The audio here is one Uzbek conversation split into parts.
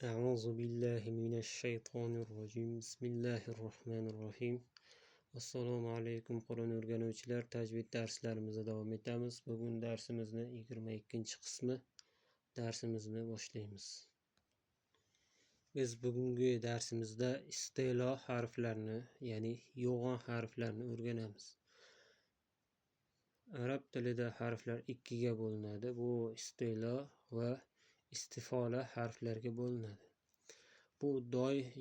أعوذ بالله من الشيطان الرجيم بسم الله الرحمن الرحيم Assalomu alaykum Qur'on o'rganuvchilar, tajvid darslarimizda davom etamiz. Bugun darsimizning 22-qismi darsimizni boshlaymiz. Biz bugungi darsimizda istilo harflarini, ya'ni yo'g'on harflarni o'rganamiz. Arab tilida harflar ikkiga bo'linadi. Bu istilo va istifola harflarga bo'linadi. Bu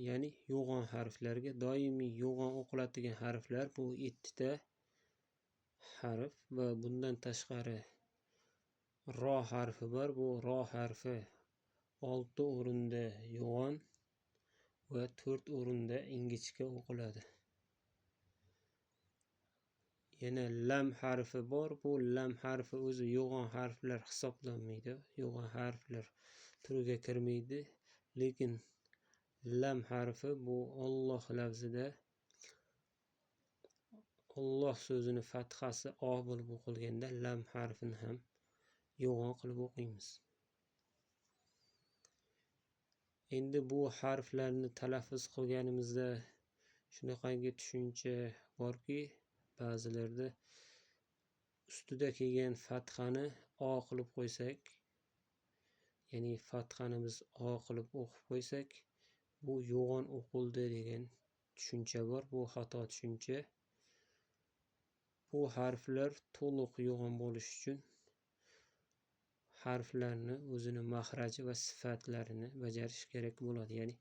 ya'ni yo'g'on harflarga doimiy yo'g'on o'qiladigan harflar bu 7 ta harf va bundan tashqari ro harfi bor. Bu ro harfi 6 o'rinda yo'g'on va 4 o'rinda ingichka o'qiladi. Yana lam harfi bor. Bu lam harfi o'zi yo'g'on harflar hisoblanmaydi. Yo'g'on harflar turiga kirmaydi. Lekin lam harfi bu Alloh lafzida Alloh so'zini fathasi o bo'lib o'qilganda lam harfini ham yo'g'on qilib o'qiymiz. Endi bu harflarni talaffuz qilganimizda shunaqangi tushuncha borki, ba'zilarda ustida kelgan fathani o qilib qo'ysak, ya'ni fathani biz o qilib o'qib qo'ysak, bu yo'g'on o'qildi degan tushuncha bor. Bu xato tushuncha. Bu harflar to'liq yo'g'on bo'lish uchun harflarni o'zini mahraji va sifatlarini bajarish kerak bo'ladi. Ya'ni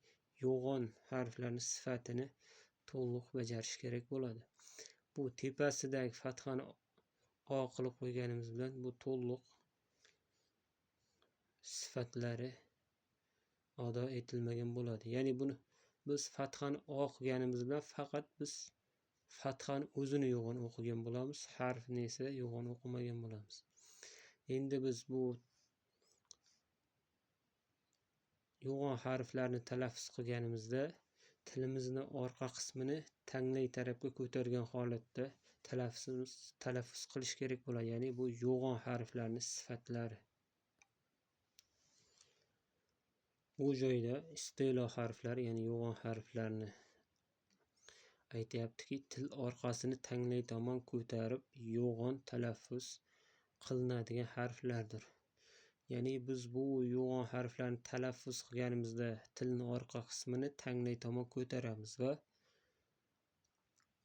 yo'g'on harflarni sifatini to'liq bajarish kerak bo'ladi. Bu tepasidagi fathani o qilib qo'yganimiz bilan bu to'liq sifatlari ado etilmagan bo'ladi. Ya'ni buni biz fathani o qilganimiz bilan faqat biz fathani o'zini yo'g'on o'qigan bo'lamiz, harfni esa yo'g'on o'qimagan bo'lamiz. Endi biz bu yo'g'on harflarni talaffuz qilganimizda tilimizni orqa qismini tanglay tarafga ko'targan holatda talaffuz qilish kerak bo'ladi. Ya'ni bu yo'g'on harflarni sifatlari. Bu joyda istilo harflari, ya'ni yo'g'on harflarni aytyaptiki, til orqasini tanglay tomon ko'tarib yo'g'on talaffuz qilinadigan harflardir. Ya'ni biz bu yo'g'on harflarni talaffuz qilganimizda tilni orqa qismini tanglay tomon ko'taramiz va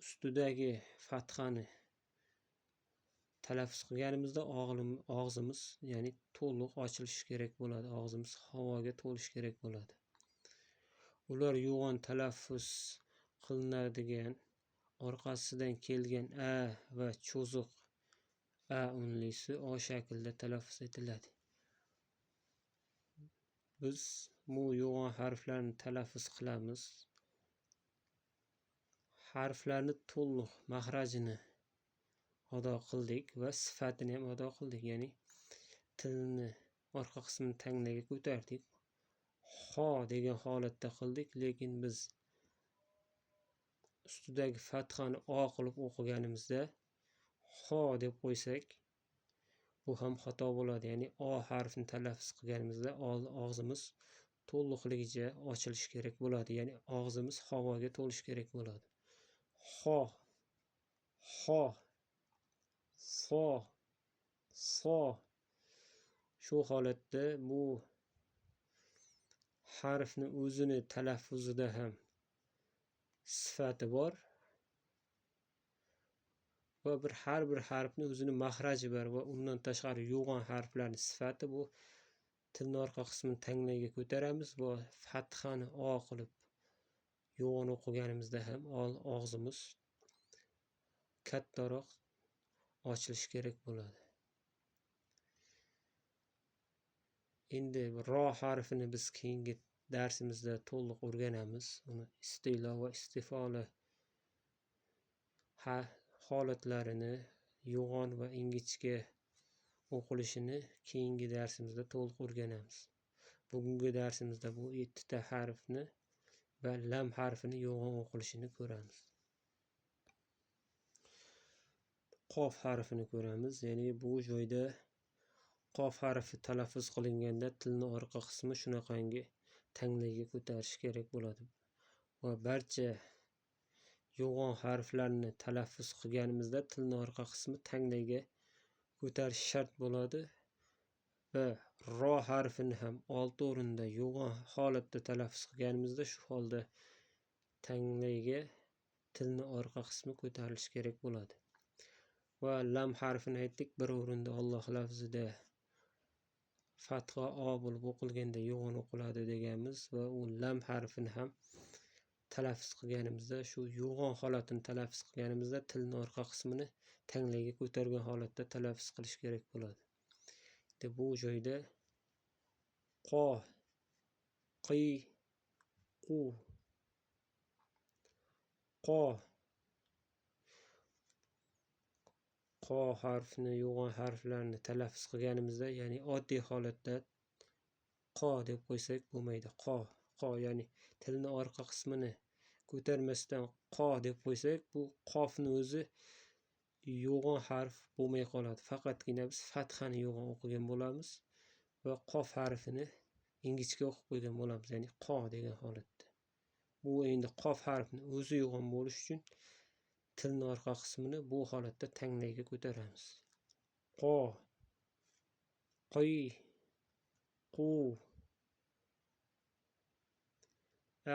ustidagi fathani talaffuz qilganimizda og'zimiz, ya'ni to'liq ochilishi kerak bo'ladi. Og'zimiz havoga to'lishi kerak bo'ladi. Ular yo'g'on talaffuz qilinadigan orqasidan kelgan a va cho'ziq a unlisi o shaklda talaffuz etiladi. Biz bu yo'g'on harflarni talaffuz qilamiz. Harflarni to'liq mahrajini ado qildik va sifatini ham ado qildik. Ya'ni tilni orqa qismini tanglayga ko'tardik. Ho degan holatda qildik, lekin biz ustidagi fathani o qilib o'qiganimizda ho deb qo'ysak, bu ham xato bo'ladi. Ya'ni o harfini talaffuz qilganimizda og'zimiz to'liqligicha ochilishi kerak bo'ladi. Ya'ni og'zimiz havoga to'lishi kerak bo'ladi. Ho, ho, so, so. Shu holatda bu harfni o'zini talaffuzida ham sifati bor va har bir harfni o'zini mahraji bor va undan tashqari yo'g'on harflarning sifati bu tilni orqa qismini tanglayga ko'taramiz va fathani o qilib yo'g'on o'qiganimizda ham og'zimiz kattaroq ochilishi kerak bo'ladi. Endi ro harfini biz keyingi darsimizda to'liq o'rganamiz. Uni istilo va istifola holatlarini, yo'g'on va ingichka o'qilishini keyingi darsimizda to'liq o'rganamiz. Bugungi darsimizda bu 7 ta harfni va lam harfini yo'g'on o'qilishini ko'ramiz. Qof harfini ko'ramiz. Ya'ni bu joyda qof harfi talaffuz qilinganda tilni orqa qismi shunaqangi tanglayga ko'tarish kerak bo'ladi va barcha yo'g'on harflarni talaffuz qilganimizda tilni orqa qismi tanglayga ko'tarish shart bo'ladi va ro harfini ham olti o'rinda yo'g'on holatda talaffuz qilganimizda shu holda tanglayga tilni orqa qismi ko'tarilishi kerak bo'ladi. Va lam harfini aytdik, bir o'rinda Alloh lafzida fatha o bo'lib o'qilganda yo'g'on o'qiladi deganmiz va u lam harfini ham talaffuz qilganimizda, shu yo'g'on holatini talaffuz qilganimizda tilni orqa qismini tanglayga ko'targan holatda talaffuz qilish kerak bo'ladi. Bu joyda qo, qi, qu, qo harfini yo'g'on harflarni talaffuz qilganimizda, ya'ni oddiy holatda qo deb qo'ysak bo'lmaydi. Qo ya'ni tilni orqa qismini ko'tarmasdan qo deb qo'ysak, bu qofni o'zi yo'g'on harf bo'lmay qoladi. Faqatgina biz fathani yo'g'on o'qigan bo'lamiz va qof harfini ingichka o'qib qo'ygan bo'lamiz, ya'ni qo degan holatda. Bu endi qof harfini o'zi yo'g'on bo'lish uchun tilni orqa qismini bu holatda tanglayga ko'taramiz. Qo, qi, qu,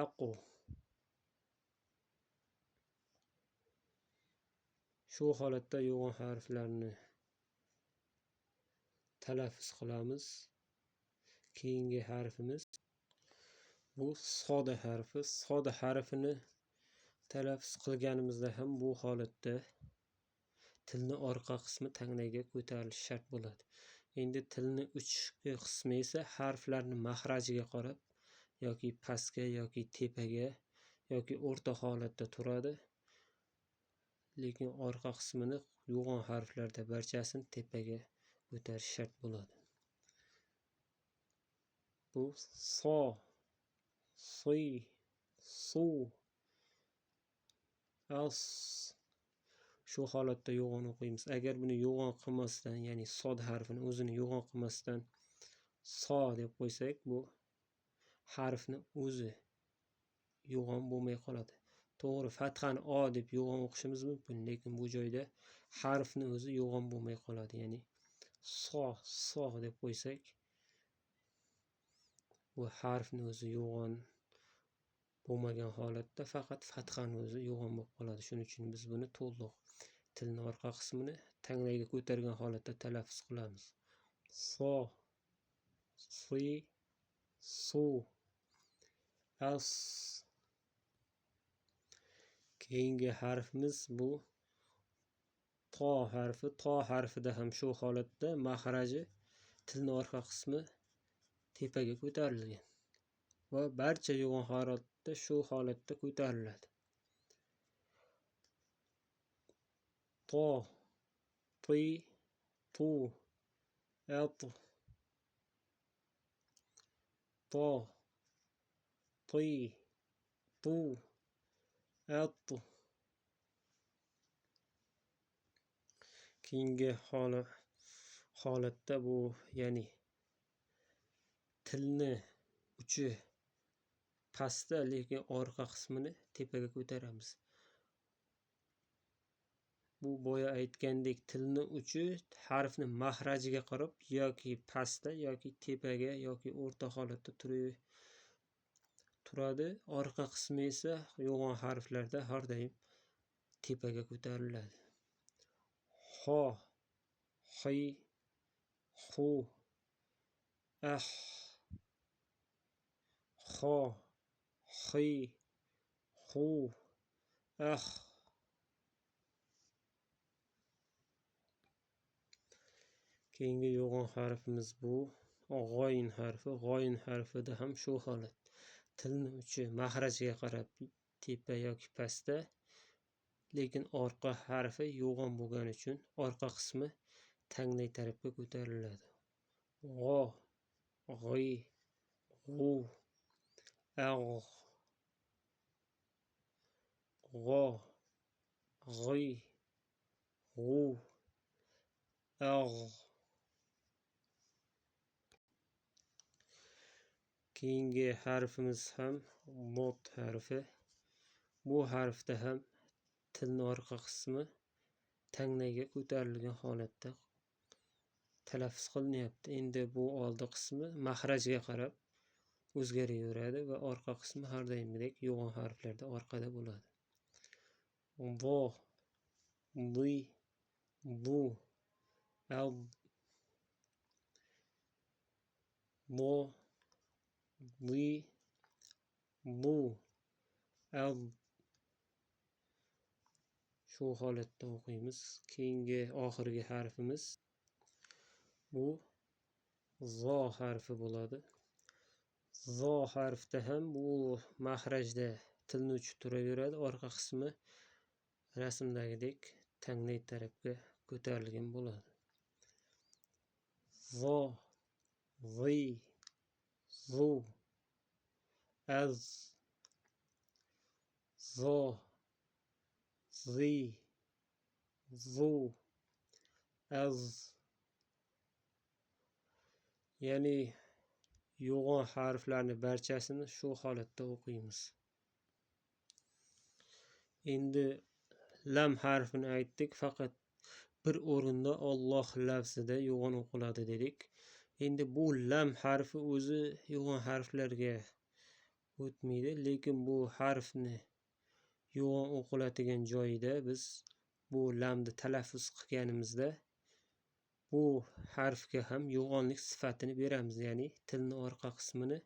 aqu. Shu holatda yo'g'on harflarni talaffuz qilamiz. Keyingi harfimiz bu soda harfi. Soda harfini talaffuz qilganimizda ham bu holatda tilni orqa qismi tanglayga ko'tarilishi shart bo'ladi. Endi tilni uchki qismi esa harflarni mahrajiga qarab yoki pastga yoki tepaga yoki o'rta holatda turadi. Lekin orqa qismini yo'g'on harflarda barchasini tepaga ko'tarish shart bo'ladi. Bu so, si, su, as. Shu holatda yo'g'on o'qiymiz. Agar buni yo'g'on qilmasdan, ya'ni sod harfini o'zini yo'g'on qilmasdan so deb qo'ysak, bu harfni o'zi yo'g'on bo'lmay qoladi. To'g'ri, fathani o deb yo'g'on o'qishimiz mumkin, lekin bu joyda harfni o'zi yo'g'on bo'lmay qoladi. Ya'ni so deb qo'ysak, bu harfni o'zi yo'g'on bo'lmagan holatda faqat fathani o'zi yo'g'on bo'lib qoladi. Shuning uchun biz buni to'liq tilni orqa qismini tanglayga ko'targan holatda talaffuz qilamiz. So, si, su, as. Keyingi harfimiz bu to harfi. To harfida ham shu holatda mahraji tilni orqa qismi tepaga ko'tarilgan va barcha yo'g'on holatda shu holatda ko'tariladi. To, ti, tu, at. To, ti, tu, at. Keyingi holatda bu, ya'ni tilni uchi pastda, lekin orqa qismini tepaga ko'taramiz. Bu boya aytgandek, tilni uchi harfni mahrajiga qarab yoki pastda yoki tepaga yoki o'rta holatda turadi. Orqa qismi esa yo'g'on harflarda har doim tepaga ko'tariladi. Ho, hi, hu, ah. Ho, hi, hu, ah. Keyingi yo'g'on harfimiz bu g'oyin harfi. G'oyin harfida ham shu holat. Tilni uchi mahrajiga qarab tepa yoki pastda, lekin orqa harfi yo'g'on bo'lgani uchun orqa qismi tanglay tarafga ko'tariladi. G'o, g'i, g'u, agh. G'o, g'i, g'u, agh. Keyingi harfimiz ham lot harfi. Bu harfda ham tilning orqa qismi tanglayga ko'tarilgan holatda talaffuz qilinyapti. Endi bu oldi qismi mahrajga qarab o'zgaraveradi va orqa qismi har doimgidek yo'g'on harflarda orqada bo'ladi. Vo, li, lu, al, lo, li, lu, al. Shu holatda o'qiymiz. Keyingi oxirgi harfimiz bu zo harfi bo'ladi. Zo harfda ham bu mahrajda tilni uchi turaveradi. Orqa qismi rasmdagidek tanglay tarafga ko'tarilgan bo'ladi. Zo, zi, zu, az, zo, zi, zu, az. Ya'ni yo'g'on harflarni barchasini shu holatda o'qiymiz. Endi lam harfini aytdik, faqat bir o'rinda Alloh lafzida yo'g'on o'qiladi dedik. Endi bu lam harfi o'zi yo'g'on harflarga o'tmaydi, lekin bu harfni yo'g'on o'qiladigan joyida biz bu lamni talaffuz qilganimizda bu harfga ham yo'g'onlik sifatini beramiz, ya'ni tilni orqa qismini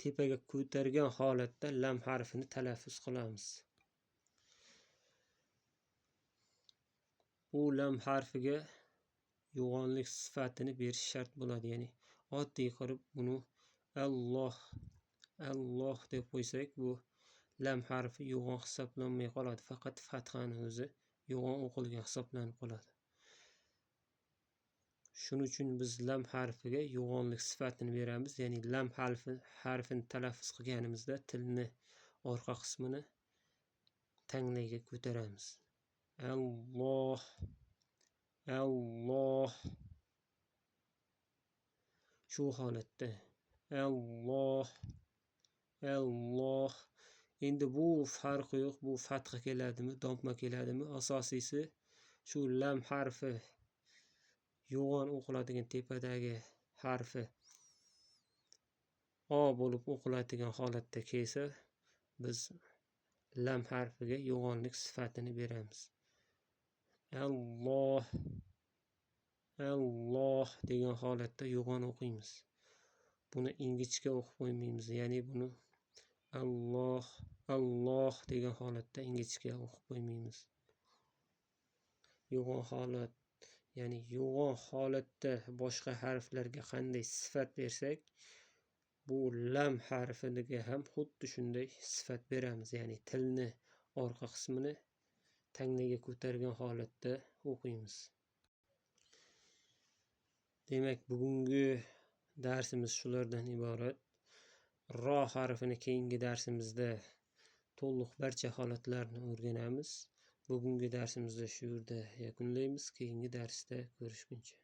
tepaga ko'targan holatda lam harfini talaffuz qilamiz. Bu lam harfiga yo'g'onlik sifatini berish shart bo'ladi, ya'ni oddiy qilib buni Alloh, Alloh deb qo'ysak, bu lam harfi yo'g'on hisoblanmay qoladi, faqat fathani o'zi yo'g'on o'qilgan hisoblanib qoladi. Shuning uchun biz lam harfiga yo'g'onlik sifatini beramiz, ya'ni lam harfini talaffuz qilganimizda tilni orqa qismini tanglayga ko'taramiz. Alloh, Alloh. Shu holatda Alloh, Alloh. Endi bu farqi yo'q, bu fatha keladimi, domma keladimi, asosiysi shu lam harfi yo'g'on o'qiladigan tepadagi harfi o bo'lib o'qiladigan holatda kelsa, biz lam harfiga yo'g'onlik sifatini beramiz. Alloh, Alloh degan holatda yo'g'on o'qiymiz. Buni ingichka o'qib qo'ymaymiz, ya'ni buni Alloh, Alloh degan holatda ingichka o'qib qo'ymaymiz. Yo'g'on holat, ya'ni yo'g'on holatda boshqa harflarga qanday sifat bersak, bu lam harfiga ham xuddi shunday sifat beramiz, ya'ni tilni orqa qismini tanglayga ko'targan holatda o'qiymiz. Demak, bugungi darsimiz shulardan iborat. Ro harfini keyingi darsimizda to'liq barcha holatlarini o'rganamiz. Bugungi darsimizni shu yerda yakunlaymiz. Keyingi darsda ko'rishguncha.